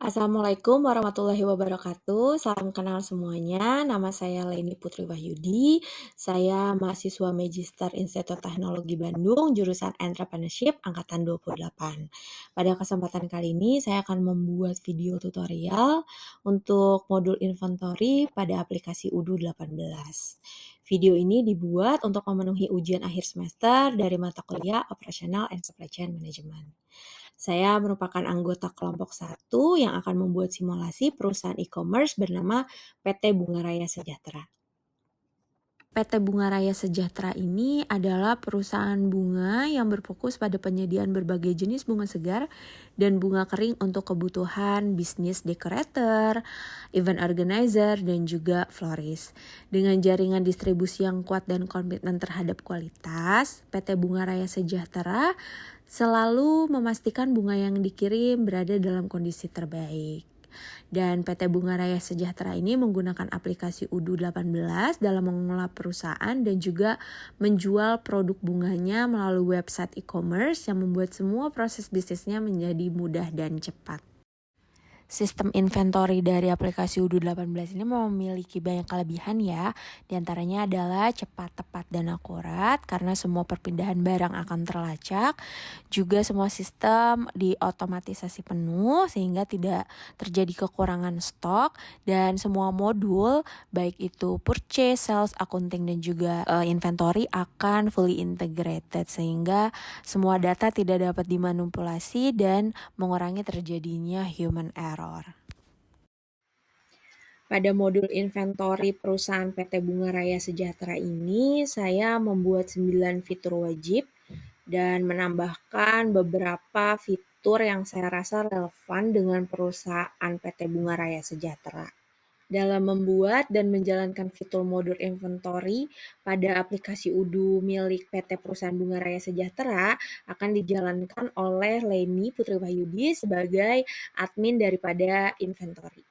Assalamualaikum warahmatullahi wabarakatuh. Salam kenal semuanya. Nama saya Leni Putri Wahyudi. Saya mahasiswa Magister Institut Teknologi Bandung, jurusan Entrepreneurship angkatan 28. Pada kesempatan kali ini saya akan membuat video tutorial untuk modul inventory pada aplikasi Udu 18. Video ini dibuat untuk memenuhi ujian akhir semester dari mata kuliah Operational and Supply Chain Management. Saya merupakan anggota kelompok satu yang akan membuat simulasi perusahaan e-commerce bernama PT Bunga Raya Sejahtera. PT Bunga Raya Sejahtera ini adalah perusahaan bunga yang berfokus pada penyediaan berbagai jenis bunga segar dan bunga kering untuk kebutuhan bisnis decorator, event organizer, dan juga florist. Dengan jaringan distribusi yang kuat dan komitmen terhadap kualitas, PT Bunga Raya Sejahtera selalu memastikan bunga yang dikirim berada dalam kondisi terbaik. Dan PT Bunga Raya Sejahtera ini menggunakan aplikasi Udu 18 dalam mengelola perusahaan dan juga menjual produk bunganya melalui website e-commerce yang membuat semua proses bisnisnya menjadi mudah dan cepat. Sistem inventory dari aplikasi Udu 18 ini memiliki banyak kelebihan ya. Di antaranya adalah cepat, tepat, dan akurat karena semua perpindahan barang akan terlacak. Juga semua sistem diotomatisasi penuh sehingga tidak terjadi kekurangan stok, dan semua modul baik itu purchase, sales, accounting, dan juga inventory akan fully integrated sehingga semua data tidak dapat dimanipulasi dan mengurangi terjadinya human error. Pada modul inventory perusahaan PT Bunga Raya Sejahtera ini, saya membuat 9 fitur wajib dan menambahkan beberapa fitur yang saya rasa relevan dengan perusahaan PT Bunga Raya Sejahtera. Dalam membuat dan menjalankan fitur modul inventory pada aplikasi Udu milik PT Perusahaan Bunga Raya Sejahtera akan dijalankan oleh Leni Putri Wahyudi sebagai admin daripada inventory.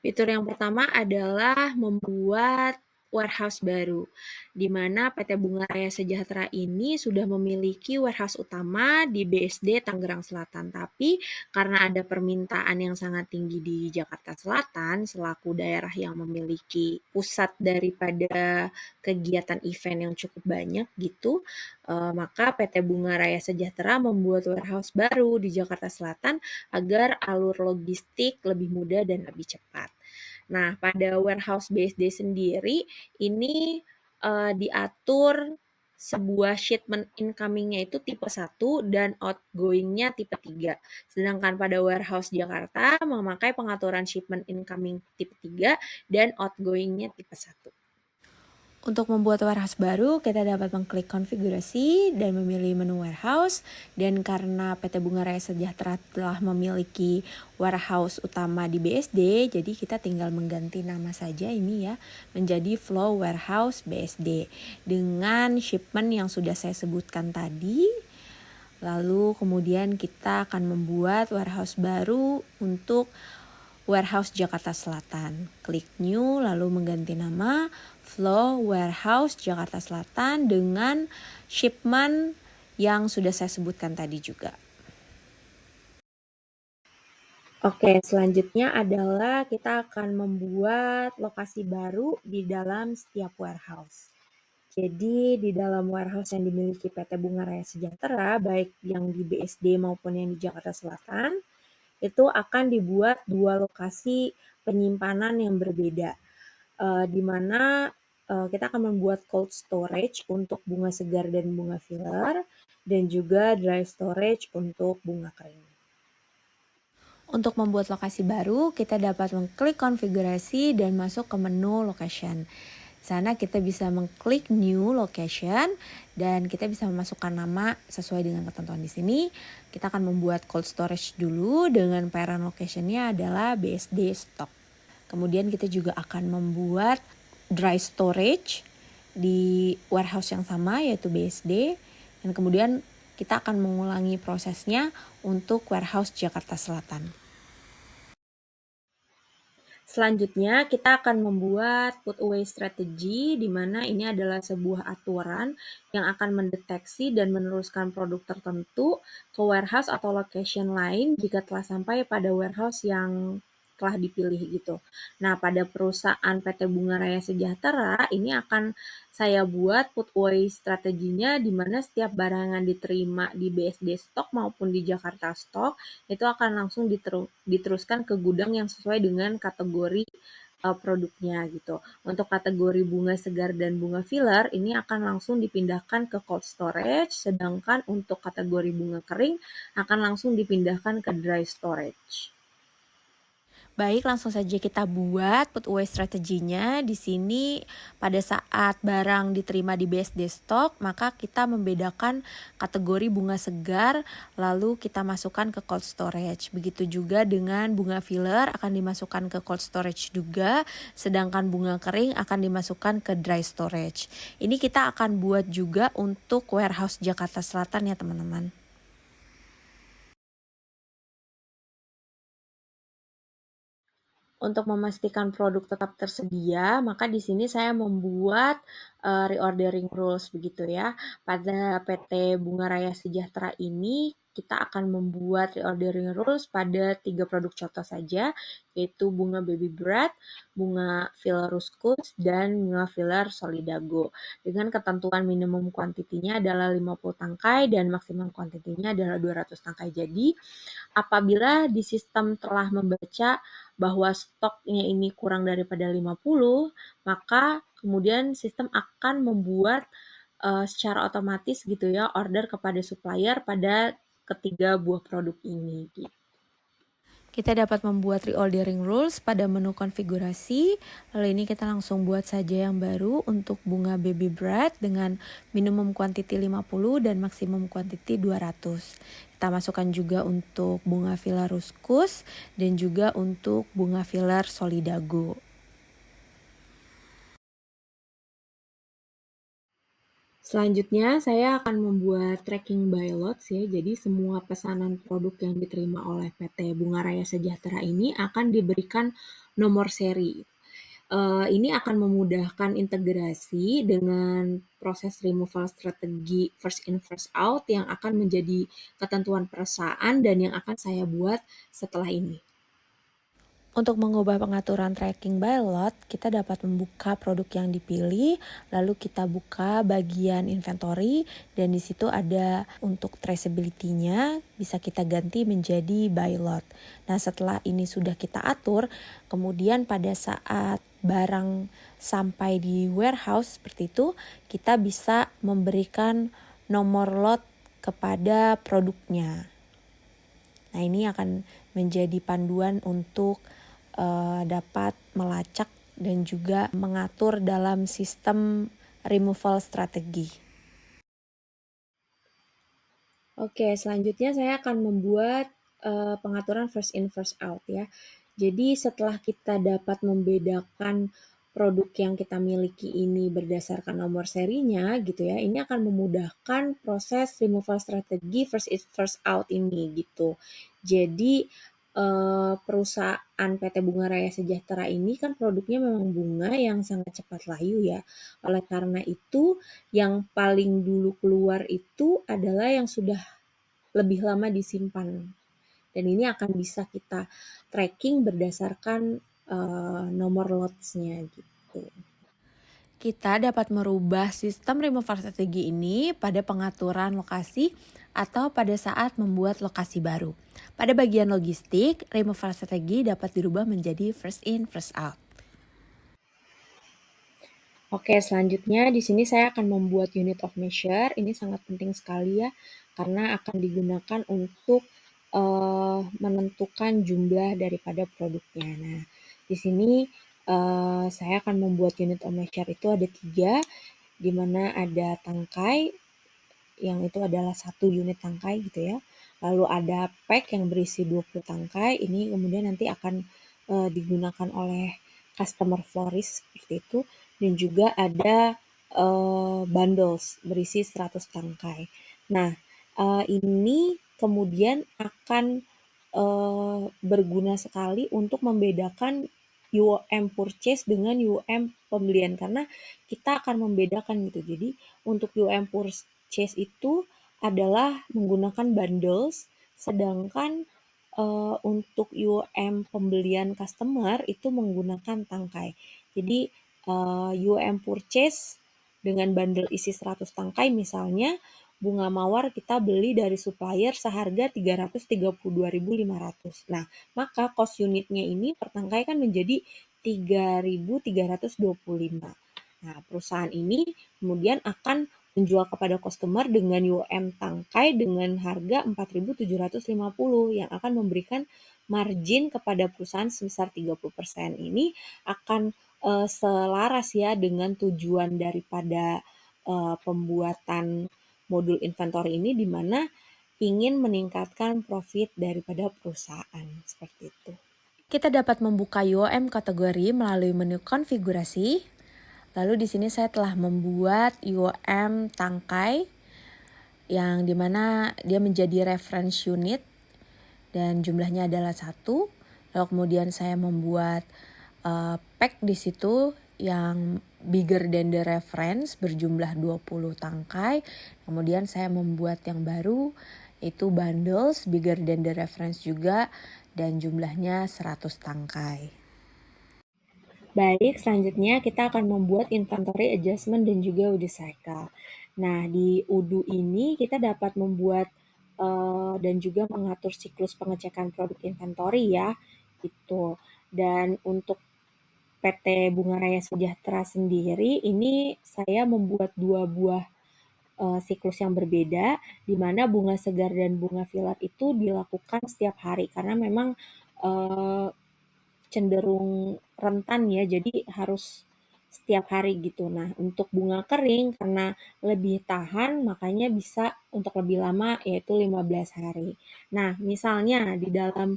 Fitur yang pertama adalah membuat warehouse baru, di mana PT Bunga Raya Sejahtera ini sudah memiliki warehouse utama di BSD Tangerang Selatan. Tapi karena ada permintaan yang sangat tinggi di Jakarta Selatan, selaku daerah yang memiliki pusat daripada kegiatan event yang cukup banyak gitu, maka PT Bunga Raya Sejahtera membuat warehouse baru di Jakarta Selatan agar alur logistik lebih mudah dan lebih cepat. Nah, pada warehouse BSD sendiri ini diatur sebuah shipment incoming-nya itu tipe 1 dan outgoing-nya tipe 3. Sedangkan pada warehouse Jakarta memakai pengaturan shipment incoming tipe 3 dan outgoing-nya tipe 1. Untuk membuat warehouse baru, kita dapat mengklik konfigurasi dan memilih menu warehouse. Dan karena PT Bunga Raya Sejahtera telah memiliki warehouse utama di BSD, jadi kita tinggal mengganti nama saja ini ya, menjadi Flow Warehouse BSD dengan shipment yang sudah saya sebutkan tadi. Lalu kemudian kita akan membuat warehouse baru untuk Warehouse Jakarta Selatan. Klik New lalu mengganti nama Flow Warehouse Jakarta Selatan dengan shipment yang sudah saya sebutkan tadi juga. Oke, selanjutnya adalah kita akan membuat lokasi baru di dalam setiap warehouse. Jadi di dalam warehouse yang dimiliki PT Bunga Raya Sejahtera, baik yang di BSD maupun yang di Jakarta Selatan, itu akan dibuat 2 lokasi penyimpanan yang berbeda, di mana kita akan membuat cold storage untuk bunga segar dan bunga filler, dan juga dry storage untuk bunga kering. Untuk membuat lokasi baru, kita dapat mengklik konfigurasi dan masuk ke menu location. Di sana kita bisa mengklik new location dan kita bisa memasukkan nama sesuai dengan ketentuan di sini. Kita akan membuat cold storage dulu dengan parent location-nya adalah BSD stock. Kemudian kita juga akan membuat dry storage di warehouse yang sama yaitu BSD, dan kemudian kita akan mengulangi prosesnya untuk warehouse Jakarta Selatan. Selanjutnya, kita akan membuat put away strategy, di mana ini adalah sebuah aturan yang akan mendeteksi dan meneruskan produk tertentu ke warehouse atau location lain jika telah sampai pada warehouse yang telah dipilih gitu. Nah, pada perusahaan PT Bunga Raya Sejahtera, ini akan saya buat put away strateginya di mana setiap barang yang diterima di BSD Stok maupun di Jakarta Stok itu akan langsung diteruskan ke gudang yang sesuai dengan kategori produknya gitu. Untuk kategori bunga segar dan bunga filler ini akan langsung dipindahkan ke cold storage, sedangkan untuk kategori bunga kering akan langsung dipindahkan ke dry storage. Baik, langsung saja kita buat put away strateginya. Di sini pada saat barang diterima di BSD Stock, maka kita membedakan kategori bunga segar, lalu kita masukkan ke cold storage. Begitu juga dengan bunga filler akan dimasukkan ke cold storage juga, sedangkan bunga kering akan dimasukkan ke dry storage. Ini kita akan buat juga untuk warehouse Jakarta Selatan ya teman-teman. Untuk memastikan produk tetap tersedia, maka di sini saya membuat reordering rules begitu ya. Pada PT Bunga Raya Sejahtera ini kita akan membuat reordering rules pada 3 produk contoh saja, yaitu bunga baby bread, bunga filler ruscus, dan bunga filler solidago. Dengan ketentuan minimum kuantitinya adalah 50 tangkai dan maksimum kuantitinya adalah 200 tangkai. Jadi apabila di sistem telah membaca bahwa stoknya ini kurang daripada 50, maka kemudian sistem akan membuat secara otomatis gitu ya order kepada supplier pada ketiga buah produk ini gitu. Kita dapat membuat reordering rules pada menu konfigurasi. Lalu ini kita langsung buat saja yang baru untuk bunga baby bread dengan minimum quantity 50 dan maksimum quantity 200. Kita masukkan juga untuk bunga filler ruscus dan juga untuk bunga filler solidago. Selanjutnya, saya akan membuat tracking by lots ya. Jadi semua pesanan produk yang diterima oleh PT Bunga Raya Sejahtera ini akan diberikan nomor seri. Ini akan memudahkan integrasi dengan proses removal strategi first in first out yang akan menjadi ketentuan perusahaan dan yang akan saya buat setelah ini. Untuk mengubah pengaturan tracking by lot, kita dapat membuka produk yang dipilih, lalu kita buka bagian inventory, dan di situ ada untuk traceability-nya, bisa kita ganti menjadi by lot. Nah, setelah ini sudah kita atur, kemudian pada saat barang sampai di warehouse seperti itu, kita bisa memberikan nomor lot kepada produknya. Nah, ini akan menjadi panduan untuk dapat melacak dan juga mengatur dalam sistem removal strategi. Oke, selanjutnya saya akan membuat pengaturan first in first out ya. Jadi setelah kita dapat membedakan produk yang kita miliki ini berdasarkan nomor serinya gitu ya, ini akan memudahkan proses removal strategi first in first out ini gitu. Jadi perusahaan PT Bunga Raya Sejahtera ini kan produknya memang bunga yang sangat cepat layu ya. Oleh karena itu, yang paling dulu keluar itu adalah yang sudah lebih lama disimpan. Dan ini akan bisa kita tracking berdasarkan nomor lots-nya gitu. Kita dapat merubah sistem removal strategi ini pada pengaturan lokasi atau pada saat membuat lokasi baru. Pada bagian logistik, removal strategi dapat dirubah menjadi first in, first out. Oke, selanjutnya di sini saya akan membuat unit of measure. Ini sangat penting sekali ya, karena akan digunakan untuk menentukan jumlah daripada produknya. Nah, di sini saya akan membuat unit of measure itu ada 3, di mana ada tangkai, yang itu adalah 1 unit tangkai gitu ya. Lalu ada pack yang berisi 20 tangkai, ini kemudian nanti akan digunakan oleh customer florist seperti itu. Dan juga ada bundles berisi 100 tangkai. Nah, ini kemudian akan berguna sekali untuk membedakan UM purchase dengan UM pembelian, karena kita akan membedakan gitu. Jadi untuk UM purchase itu adalah menggunakan bundles, sedangkan untuk UM pembelian customer itu menggunakan tangkai. Jadi UM purchase dengan bundle isi 100 tangkai misalnya, bunga mawar kita beli dari supplier seharga 332.500. Nah, maka cost unitnya ini per tangkai kan menjadi 3.325. Nah, perusahaan ini kemudian akan menjual kepada customer dengan UM tangkai dengan harga 4.750 yang akan memberikan margin kepada perusahaan sebesar 30%. Ini akan selaras ya dengan tujuan daripada pembuatan modul inventory ini, di mana ingin meningkatkan profit daripada perusahaan seperti itu. Kita dapat membuka UOM kategori melalui menu konfigurasi. Lalu di sini saya telah membuat UOM tangkai yang dimana dia menjadi reference unit dan jumlahnya adalah 1. Lalu kemudian saya membuat pack di situ yang bigger than the reference berjumlah 20 tangkai. Kemudian saya membuat yang baru itu bundles bigger than the reference juga dan jumlahnya 100 tangkai. Baik, selanjutnya kita akan membuat inventory adjustment dan juga UDU cycle. Nah, di UDU ini kita dapat membuat dan juga mengatur siklus pengecekan produk inventory ya, gitu. Dan untuk PT Bunga Raya Sejahtera sendiri, ini saya membuat 2 buah siklus yang berbeda, di mana bunga segar dan bunga filar itu dilakukan setiap hari, karena memang cenderung rentan ya, jadi harus setiap hari gitu. Nah, untuk bunga kering karena lebih tahan, makanya bisa untuk lebih lama, yaitu 15 hari. Nah, misalnya di dalam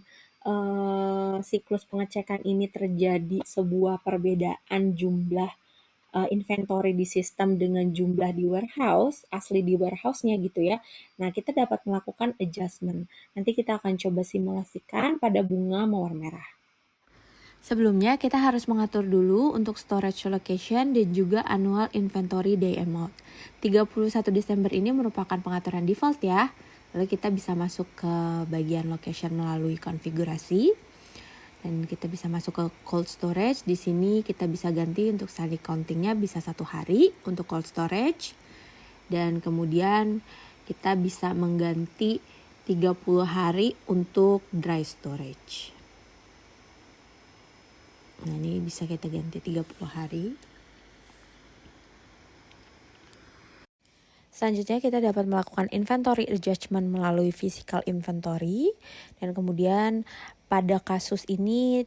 siklus pengecekan ini terjadi sebuah perbedaan jumlah inventory di sistem dengan jumlah di warehouse, asli di warehouse-nya gitu ya. Nah, kita dapat melakukan adjustment. Nanti kita akan coba simulasikan pada bunga mawar merah. Sebelumnya kita harus mengatur dulu untuk storage location dan juga annual inventory day amount. 31 Desember ini merupakan pengaturan default ya. Lalu kita bisa masuk ke bagian location melalui konfigurasi. Dan kita bisa masuk ke cold storage. Di sini kita bisa ganti untuk salary counting-nya bisa 1 hari untuk cold storage. Dan kemudian kita bisa mengganti 30 hari untuk dry storage. Nah, ini bisa kita ganti 30 hari. Selanjutnya kita dapat melakukan inventory adjustment melalui physical inventory. Dan kemudian pada kasus ini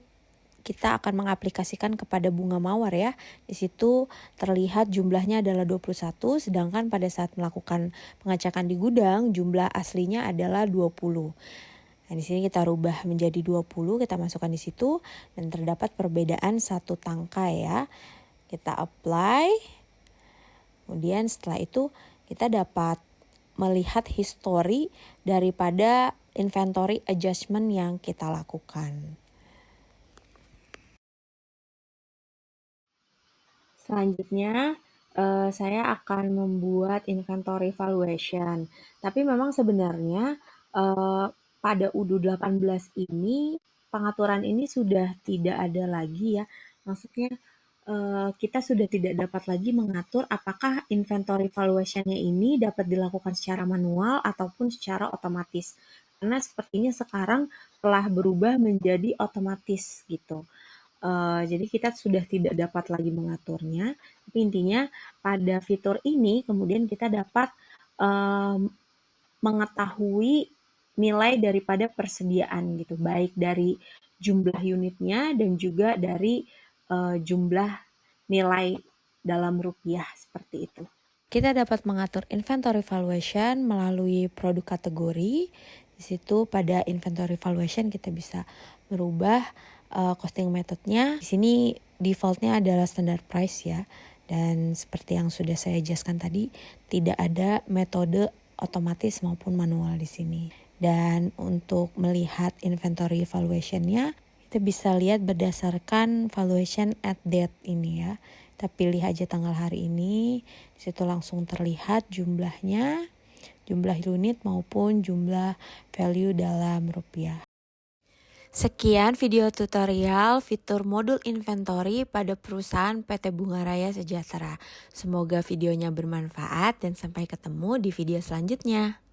kita akan mengaplikasikan kepada bunga mawar ya. Di situ terlihat jumlahnya adalah 21, sedangkan pada saat melakukan pengecekan di gudang jumlah aslinya adalah 20. Nah, di sini kita rubah menjadi 20, kita masukkan di situ dan terdapat perbedaan 1 tangkai ya. Kita apply. Kemudian setelah itu kita dapat melihat history daripada inventory adjustment yang kita lakukan. Selanjutnya, saya akan membuat inventory valuation. Tapi memang sebenarnya pada UDU 18 ini, pengaturan ini sudah tidak ada lagi ya. Maksudnya kita sudah tidak dapat lagi mengatur apakah inventory valuation-nya ini dapat dilakukan secara manual ataupun secara otomatis. Karena sepertinya sekarang telah berubah menjadi otomatis gitu. Jadi kita sudah tidak dapat lagi mengaturnya. Tapi intinya pada fitur ini kemudian kita dapat mengetahui nilai daripada persediaan gitu, baik dari jumlah unitnya dan juga dari jumlah nilai dalam rupiah seperti itu. Kita dapat mengatur inventory valuation melalui produk kategori. Di situ pada inventory valuation kita bisa merubah costing methodnya. Di sini defaultnya adalah standard price ya. Dan seperti yang sudah saya jelaskan tadi, tidak ada metode otomatis maupun manual di sini. Dan untuk melihat inventory valuation-nya Kita bisa lihat berdasarkan valuation at date ini ya. Kita pilih aja tanggal hari ini. Di situ langsung terlihat jumlahnya, jumlah unit maupun jumlah value dalam rupiah. Sekian video tutorial fitur modul inventory pada perusahaan PT Bunga Raya Sejahtera. Semoga videonya bermanfaat dan sampai ketemu di video selanjutnya.